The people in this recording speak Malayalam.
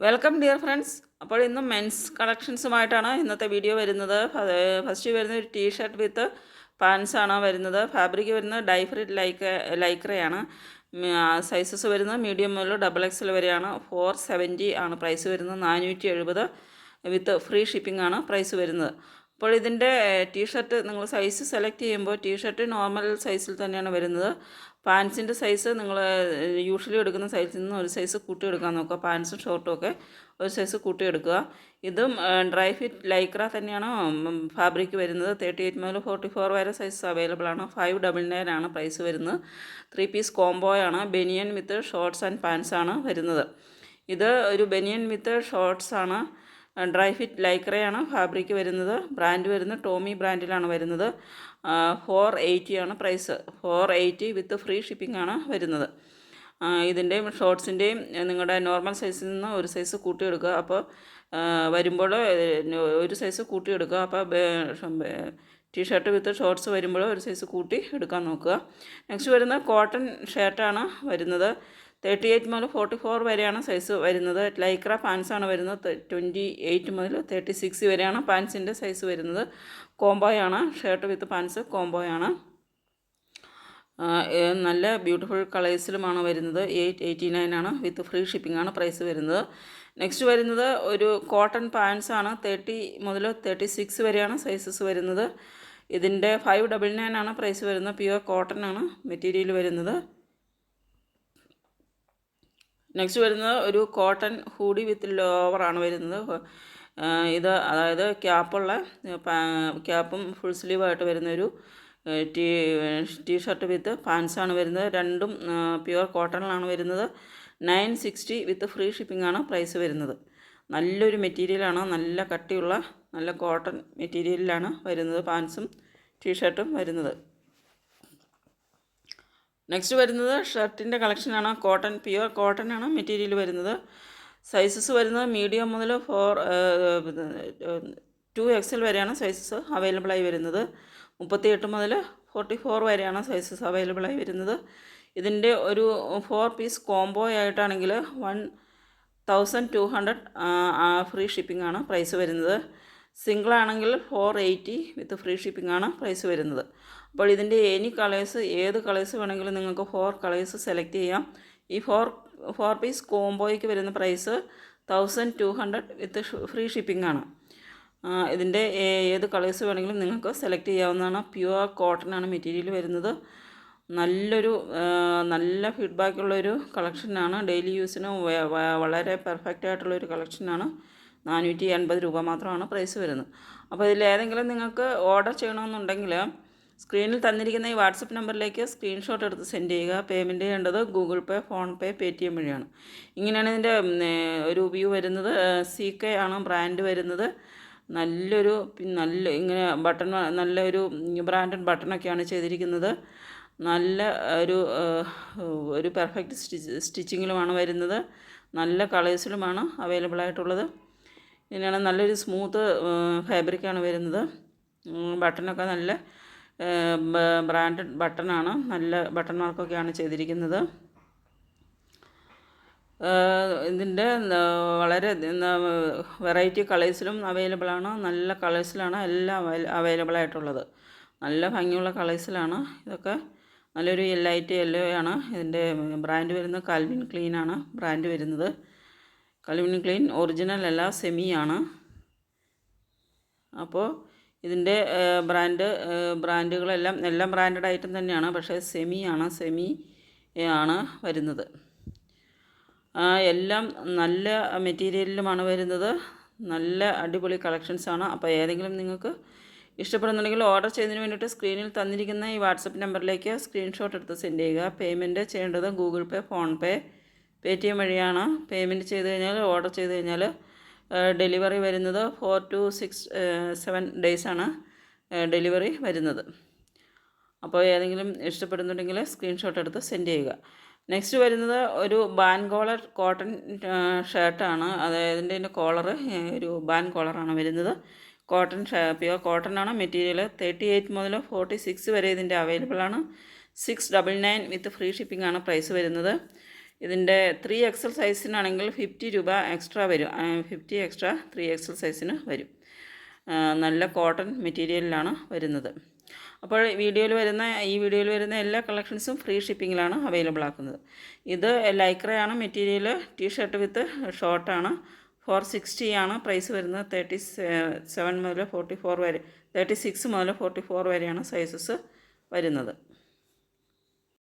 Welcome dear friends. അപ്പോൾ ഇന്ന് മെൻസ് കളക്ഷൻസുമായിട്ടാണ് ഇന്നത്തെ വീഡിയോ വരുന്നത്. ഫസ്റ്റ് വരുന്ന ഒരു ടീഷർട്ട് വിത്ത് പാൻസാണ് വരുന്നത്. ഫാബ്രിക് വരുന്നത് ഡൈഫ്രിഡ് ലൈക്രയാണ്. സൈസസ് വരുന്നത് മീഡിയം മുതൽ XXL വരെയാണ്. 470 ആണ് പ്രൈസ് വരുന്നത്. 470 വിത്ത് ഫ്രീ ഷിപ്പിംഗ് ആണ് പ്രൈസ് വരുന്നത്. അപ്പോൾ ഇതിൻ്റെ ടീഷർട്ട് നിങ്ങൾ സൈസ് സെലക്ട് ചെയ്യുമ്പോൾ ടീഷർട്ട് നോർമൽ സൈസിൽ തന്നെയാണ് വരുന്നത്. പാൻസിൻ്റെ സൈസ് നിങ്ങൾ യൂഷ്വലി എടുക്കുന്ന സൈസിൽ നിന്ന് ഒരു സൈസ് കൂട്ടിയെടുക്കാൻ നോക്കുക. പാൻസും ഷോർട്ടും ഒക്കെ ഒരു സൈസ് കൂട്ടിയെടുക്കുക. ഇതും ഡ്രൈ ഫിറ്റ് ലൈക്ര തന്നെയാണ് ഫാബ്രിക് വരുന്നത്. 38 മുതൽ 44 വരെ സൈസ് അവൈലബിൾ ആണ്. 599 ആണ് പ്രൈസ് വരുന്നത്. 3 പീസ് കോംബോയാണ്. Banian with shorts and pants ആണ് വരുന്നത്. ഇത് ഒരു ബനിയൻ വിത്ത് ഷോർട്ട്സ് ആണ്. ഡ്രൈ ഫിറ്റ് ലൈക്രയാണ് ഫാബ്രിക് വരുന്നത്. ബ്രാൻഡ് വരുന്നത് ടോമി ബ്രാൻഡിലാണ് വരുന്നത്. 480 ആണ് പ്രൈസ്. 480 വിത്ത് ഫ്രീ ഷിപ്പിംഗ് ആണ് വരുന്നത്. ഇതിൻ്റെയും ഷോർട്ട്സിൻ്റെയും നിങ്ങളുടെ നോർമൽ സൈസിൽ നിന്ന് ഒരു സൈസ് കൂട്ടിയെടുക്കുക. അപ്പോൾ വരുമ്പോൾ ഒരു സൈസ് കൂട്ടിയെടുക്കുക. അപ്പോൾ ടീഷർട്ട് വിത്ത് ഷോർട്ട്സ് വരുമ്പോൾ ഒരു സൈസ് കൂട്ടി എടുക്കാൻ നോക്കുക. നെക്സ്റ്റ് വരുന്നത് കോട്ടൺ ഷർട്ടാണ് വരുന്നത്. 38 മുതൽ 44 വരെയാണ് സൈസ് വരുന്നത്. ലൈക്ര പാൻസാണ് വരുന്നത്. 28 മുതൽ 36 വരെയാണ് പാൻസിൻ്റെ സൈസ് വരുന്നത്. കോംബോയാണ്. ഷർട്ട് വിത്ത് പാൻസ് കോംബോയാണ്. നല്ല ബ്യൂട്ടിഫുൾ കളേഴ്സിലുമാണ് വരുന്നത്. 889 ആണ് വിത്ത് ഫ്രീ ഷിപ്പിംഗ് ആണ് പ്രൈസ് വരുന്നത്. നെക്സ്റ്റ് വരുന്നത് ഒരു കോട്ടൺ പാൻസാണ്. 30 മുതൽ 36 വരെയാണ് സൈസസ് വരുന്നത്. ഇതിൻ്റെ 599 ആണ് പ്രൈസ് വരുന്നത്. പ്യുവർ കോട്ടൺ ആണ് മെറ്റീരിയൽ വരുന്നത്. നെക്സ്റ്റ് വരുന്നത് ഒരു കോട്ടൺ ഹൂഡി വിത്ത് ലോവറാണ് വരുന്നത്. ഇത് അതായത് ക്യാപ്പും ഫുൾ സ്ലീവായിട്ട് വരുന്നൊരു ടീഷർട്ട് വിത്ത് പാൻസാണ് വരുന്നത്. രണ്ടും പ്യുവർ കോട്ടണിലാണ് വരുന്നത്. 960 വിത്ത് ഫ്രീ ഷിപ്പിംഗ് ആണ് പ്രൈസ് വരുന്നത്. നല്ലൊരു മെറ്റീരിയലാണ്. നല്ല കട്ടിയുള്ള നല്ല കോട്ടൺ മെറ്റീരിയലിലാണ് വരുന്നത് പാൻസും ടീഷർട്ടും വരുന്നത്. നെക്സ്റ്റ് വരുന്നത് ഷർട്ടിൻ്റെ കളക്ഷനാണ്. കോട്ടൺ പ്യുവർ കോട്ടൺ ആണ് മെറ്റീരിയൽ വരുന്നത്. സൈസസ് വരുന്നത് മീഡിയം മുതൽ 2XL വരെയാണ് സൈസസ് അവൈലബിളായി വരുന്നത്. 38 മുതൽ 44 വരെയാണ് സൈസസ് അവൈലബിളായി വരുന്നത്. ഇതിൻ്റെ ഒരു 4 പീസ് കോംബോ ആയിട്ടാണെങ്കിൽ 1200 ഫ്രീ ഷിപ്പിംഗ് ആണ് പ്രൈസ് വരുന്നത്. സിംഗിൾ ആണെങ്കിൽ 480 വിത്ത് ഫ്രീ ഷിപ്പിംഗ് ആണ് പ്രൈസ് വരുന്നത്. അപ്പോൾ ഇതിൻ്റെ എനി കളേഴ്സ് ഏത് കളേഴ്സ് വേണമെങ്കിലും നിങ്ങൾക്ക് 4 കളേഴ്സ് സെലക്ട് ചെയ്യാം. ഈ 4 പീസ് കോംബോയ്ക്ക് വരുന്ന പ്രൈസ് 1200 വിത്ത് ഫ്രീ ഷിപ്പിംഗ് ആണ്. ഇതിൻ്റെ ഏത് കളേഴ്സ് വേണമെങ്കിലും നിങ്ങൾക്ക് സെലക്ട് ചെയ്യാവുന്നതാണ്. പ്യുവർ കോട്ടൺ ആണ് മെറ്റീരിയൽ വരുന്നത്. നല്ല ഫീഡ്ബാക്കുള്ളൊരു കളക്ഷനാണ്. ഡെയിലി യൂസിന് വളരെ പെർഫെക്റ്റ് ആയിട്ടുള്ളൊരു കളക്ഷനാണ്. 480 രൂപ മാത്രമാണ് പ്രൈസ് വരുന്നത്. അപ്പോൾ ഇതിലേതെങ്കിലും നിങ്ങൾക്ക് ഓർഡർ ചെയ്യണമെന്നുണ്ടെങ്കിൽ സ്ക്രീനിൽ തന്നിരിക്കുന്ന ഈ വാട്സപ്പ് നമ്പറിലേക്ക് സ്ക്രീൻഷോട്ട് എടുത്ത് സെൻഡ് ചെയ്യുക. പേയ്മെൻറ്റ് ചെയ്യേണ്ടത് ഗൂഗിൾ പേ, ഫോൺ പേ, പേടിഎം വഴിയാണ്. ഇങ്ങനെയാണ് ഇതിൻ്റെ ഒരു വ്യൂ വരുന്നത്. CK ആണ് ബ്രാൻഡ് വരുന്നത്. ഇങ്ങനെ ബട്ടൺ നല്ലൊരു ബ്രാൻഡഡ് ബട്ടണൊക്കെയാണ് ചെയ്തിരിക്കുന്നത്. നല്ല ഒരു പെർഫെക്റ്റ് സ്റ്റിച്ചിങ്ങിലുമാണ് വരുന്നത്. നല്ല കളേഴ്സിലുമാണ് അവൈലബിൾ ആയിട്ടുള്ളത്. ഇതിനാണ് നല്ലൊരു സ്മൂത്ത് ഫാബ്രിക്കാണ് വരുന്നത്. ബട്ടണൊക്കെ നല്ല ബ്രാൻഡഡ് ബട്ടണാണ്. നല്ല ബട്ടൺ മാർക്കൊക്കെയാണ് ചെയ്തിരിക്കുന്നത്. ഇതിൻ്റെ വളരെ വെറൈറ്റി കളേഴ്സിലും അവൈലബിളാണ്. നല്ല കളേഴ്സിലാണ് എല്ലാം അവൈലബിൾ ആയിട്ടുള്ളത്. നല്ല ഭംഗിയുള്ള കളേഴ്സിലാണ്. ഇതൊക്കെ നല്ലൊരു ലൈറ്റ് യെല്ലോ ആണ്. ഇതിൻ്റെ ബ്രാൻഡ് വരുന്നത് കാൽവിൻ ക്ലീൻ ആണ് ബ്രാൻഡ് വരുന്നത്. കാൽവിൻ ക്ലീൻ ഒറിജിനൽ അല്ല, സെമിയാണ്. അപ്പോൾ ഇതിൻ്റെ എല്ലാം ബ്രാൻഡഡ് ഐറ്റം തന്നെയാണ്. പക്ഷേ സെമി ആണ് വരുന്നത്. എല്ലാം നല്ല മെറ്റീരിയലിലുമാണ് വരുന്നത്. നല്ല അടിപൊളി കളക്ഷൻസാണ്. അപ്പോൾ ഏതെങ്കിലും നിങ്ങൾക്ക് ഇഷ്ടപ്പെടുന്നുണ്ടെങ്കിൽ ഓർഡർ ചെയ്യുന്നതിന് വേണ്ടിയിട്ട് സ്ക്രീനിൽ തന്നിരിക്കുന്ന ഈ വാട്സപ്പ് നമ്പറിലേക്ക് സ്ക്രീൻഷോട്ട് എടുത്ത് സെൻഡ് ചെയ്യുക. പേയ്മെൻറ്റ് ചെയ്യേണ്ടത് ഗൂഗിൾ പേ, ഫോൺ പേ, പേടിഎം വഴിയാണ്. പേയ്മെൻറ്റ് ചെയ്ത് കഴിഞ്ഞാൽ ഓർഡർ ചെയ്ത് കഴിഞ്ഞാൽ ഡെലിവറി വരുന്നത് 4 to 7 ഡേയ്സാണ് ഡെലിവറി വരുന്നത്. അപ്പോൾ ഏതെങ്കിലും ഇഷ്ടപ്പെടുന്നുണ്ടെങ്കിൽ സ്ക്രീൻഷോട്ട് എടുത്ത് സെൻഡ് ചെയ്യുക. നെക്സ്റ്റ് വരുന്നത് ഒരു ബാൻ കോളർ കോട്ടൺ ഷർട്ടാണ്. അതായത് ഇതിൻ്റെ കോളറ് ഒരു ബാൻ കോളറാണ് വരുന്നത്. പ്യുവർ കോട്ടൺ ആണ് മെറ്റീരിയൽ. 38 മുതൽ 46 വരെ ഇതിൻ്റെ അവൈലബിൾ ആണ്. 699 വിത്ത് ഫ്രീ ഷിപ്പിംഗ് ആണ് പ്രൈസ് വരുന്നത്. ഇതിൻ്റെ 3XL സൈസിനാണെങ്കിൽ 50 രൂപ എക്സ്ട്രാ വരും. 50 എക്സ്ട്രാ 3XL സൈസിന് വരും. നല്ല കോട്ടൺ മെറ്റീരിയലിലാണ് വരുന്നത്. അപ്പോൾ ഈ വീഡിയോയിൽ വരുന്ന എല്ലാ കളക്ഷൻസും ഫ്രീ ഷിപ്പിങ്ങിലാണ് അവൈലബിൾ ആക്കുന്നത്. ഇത് ലൈക്രയാണ് മെറ്റീരിയൽ. ടീഷർട്ട് വിത്ത് ഷോർട്ടാണ്. 460 ആണ് പ്രൈസ് വരുന്നത്. 37 മുതൽ 44 വരെ, 36 മുതൽ 44 വരെയാണ് സൈസസ് വരുന്നത്.